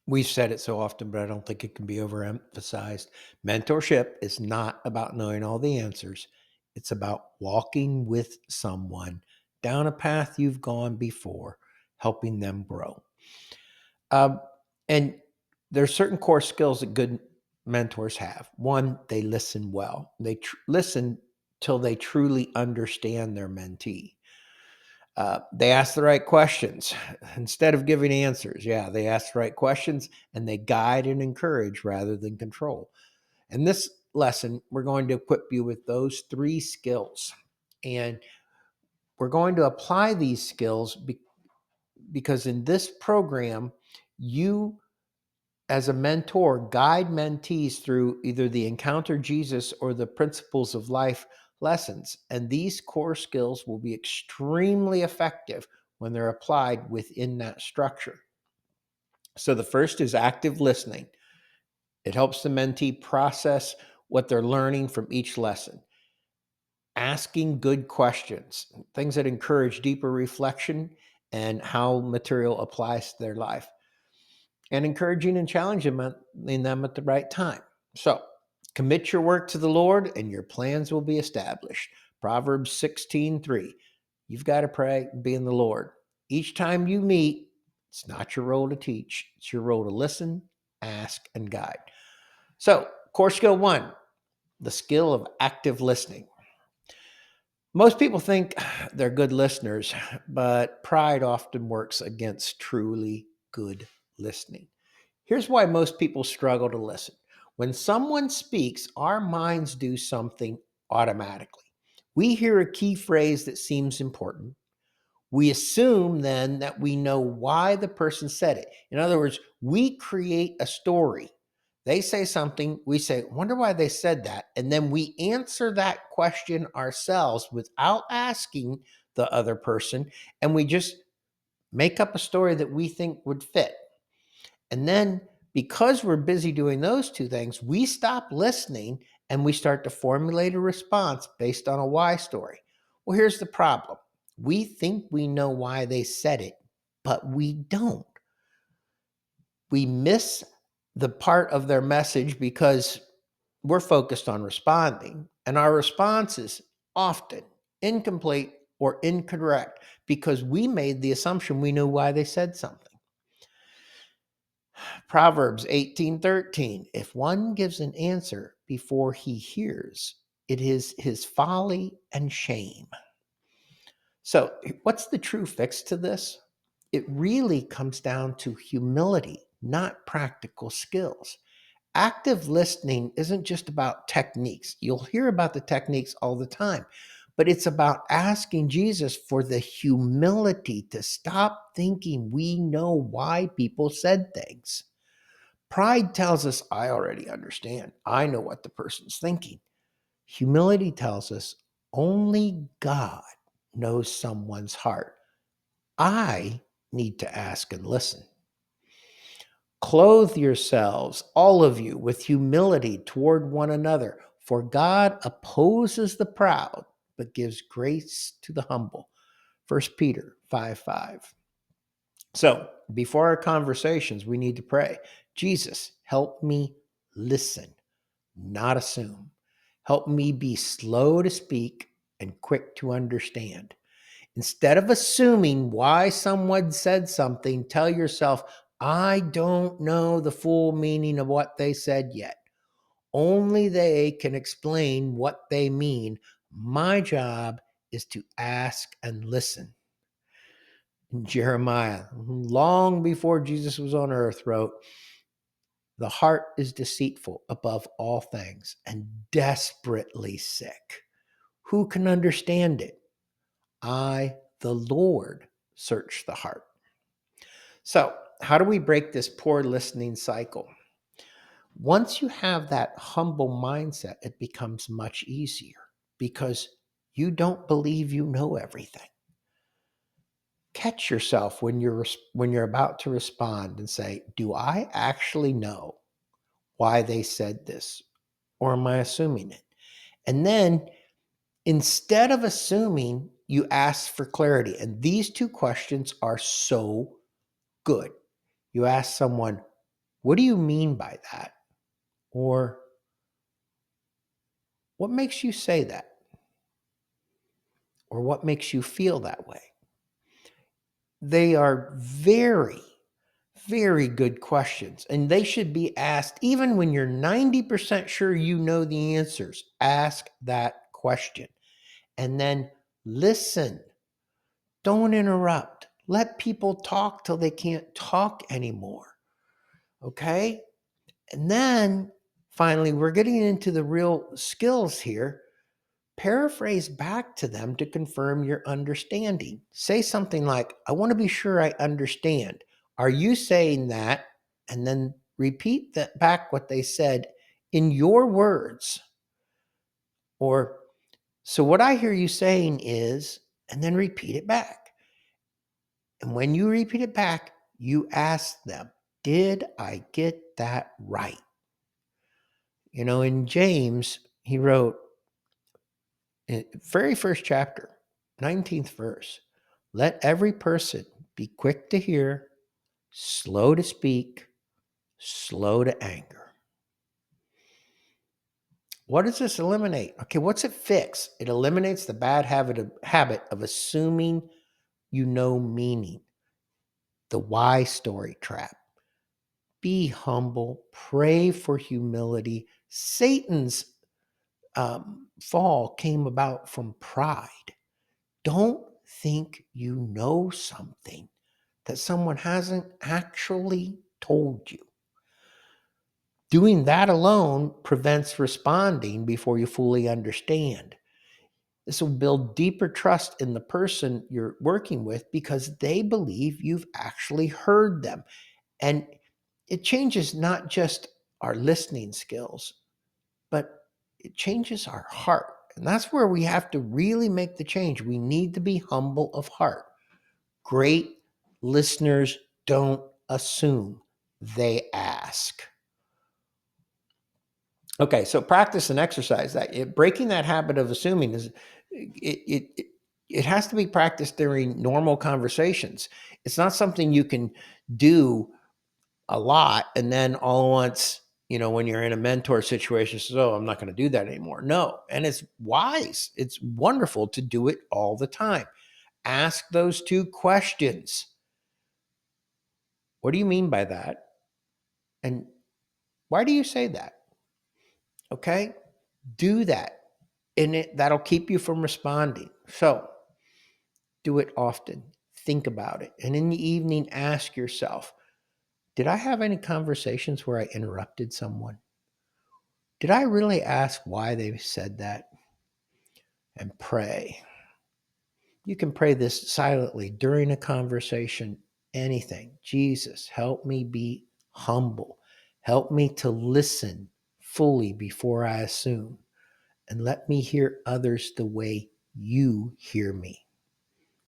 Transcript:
We've said it so often, but I don't think it can be overemphasized. Mentorship is not about knowing all the answers. It's about walking with someone down a path you've gone before, helping them grow. Um, and there's certain core skills that good mentors have. One, they listen well. They listen till they truly understand their mentee. They ask the right questions instead of giving answers. Yeah, they ask the right questions and they guide and encourage rather than control. And this lesson, we're going to equip you with those three skills. And we're going to apply these skills because in this program, you as a mentor, guide mentees through either the Encounter Jesus or the Principles of Life lessons. And these core skills will be extremely effective when they're applied within that structure. So the first is active listening. It helps the mentee process what they're learning from each lesson. Asking good questions, things that encourage deeper reflection and how material applies to their life, and encouraging and challenging them at the right time. So commit your work to the Lord and your plans will be established. Proverbs 16:3. You've got to pray and be in the Lord. Each time you meet, it's not your role to teach, it's your role to listen, ask, and guide. So, core skill one, the skill of active listening. Most people think they're good listeners, but pride often works against truly good listening. Here's why most people struggle to listen. When someone speaks, our minds do something automatically. We hear a key phrase that seems important. We assume then that we know why the person said it. In other words, we create a story. They say something, we say, wonder why they said that. And then we answer that question ourselves without asking the other person. And we just make up a story that we think would fit. And then because we're busy doing those two things, we stop listening and we start to formulate a response based on a why story. Well, here's the problem. We think we know why they said it, but we don't. We miss the part of their message because we're focused on responding, and our response is often incomplete or incorrect because we made the assumption we knew why they said something. Proverbs 18:13. If one gives an answer before he hears, it is his folly and shame. So, what's the true fix to this? It really comes down to humility, not practical skills. Active listening isn't just about techniques. You'll hear about the techniques all the time, but it's about asking Jesus for the humility to stop thinking we know why people said things. Pride tells us, I already understand. I know what the person's thinking. Humility tells us, only God knows someone's heart. I need to ask and listen. Clothe yourselves, all of you, with humility toward one another, for God opposes the proud, but gives grace to the humble. 1 Peter 5:5. So, before our conversations, we need to pray. Jesus, help me listen, not assume. Help me be slow to speak and quick to understand. Instead of assuming why someone said something, tell yourself, I don't know the full meaning of what they said yet. Only they can explain what they mean. My job is to ask and listen. Jeremiah, long before Jesus was on earth, wrote, the heart is deceitful above all things and desperately sick. Who can understand it? I, the Lord, search the heart. So, how do we break this poor listening cycle? Once you have that humble mindset, it becomes much easier because you don't believe you know everything. Catch yourself when you're about to respond and say, do I actually know why they said this, or am I assuming it? And then instead of assuming, you ask for clarity. And these two questions are so good. You ask someone, What do you mean by that? Or what makes you say that? Or what makes you feel that way? They are very, very good questions. And they should be asked even when you're 90% sure you know the answers. Ask that question and then listen. Don't interrupt. Let people talk till they can't talk anymore. Okay? And then finally, we're getting into the real skills here. Paraphrase back to them to confirm your understanding. Say something like, I want to be sure I understand. Are you saying that? And then repeat that back what they said in your words. Or, so what I hear you saying is, and then repeat it back. And when you repeat it back, you ask them, did I get that right? You know, in James, he wrote, very first chapter, 19th verse, let every person be quick to hear, slow to speak, slow to anger. What does this eliminate? Okay, what's it fix? It eliminates the bad habit of assuming you know meaning, the why story trap. Be humble, pray for humility. Satan's fall came about from pride. Don't think you know something that someone hasn't actually told you. Doing that alone prevents responding before you fully understand. This will build deeper trust in the person you're working with because they believe you've actually heard them. And it changes not just our listening skills, but it changes our heart. And that's where we have to really make the change. We need to be humble of heart. Great listeners don't assume, they ask. Okay, so practice and exercise that. Breaking that habit of assuming is it has to be practiced during normal conversations. It's not something you can do a lot and then all at once, you know, when you're in a mentor situation, says, oh, I'm not going to do that anymore. No, and it's wise. It's wonderful to do it all the time. Ask those two questions. What do you mean by that? And why do you say that? Okay, do that. And that'll keep you from responding. So do it often. Think about it. And in the evening, ask yourself, did I have any conversations where I interrupted someone? Did I really ask why they said that? And pray. You can pray this silently during a conversation, anything. Jesus, help me be humble. Help me to listen fully before I assume. And let me hear others the way you hear me.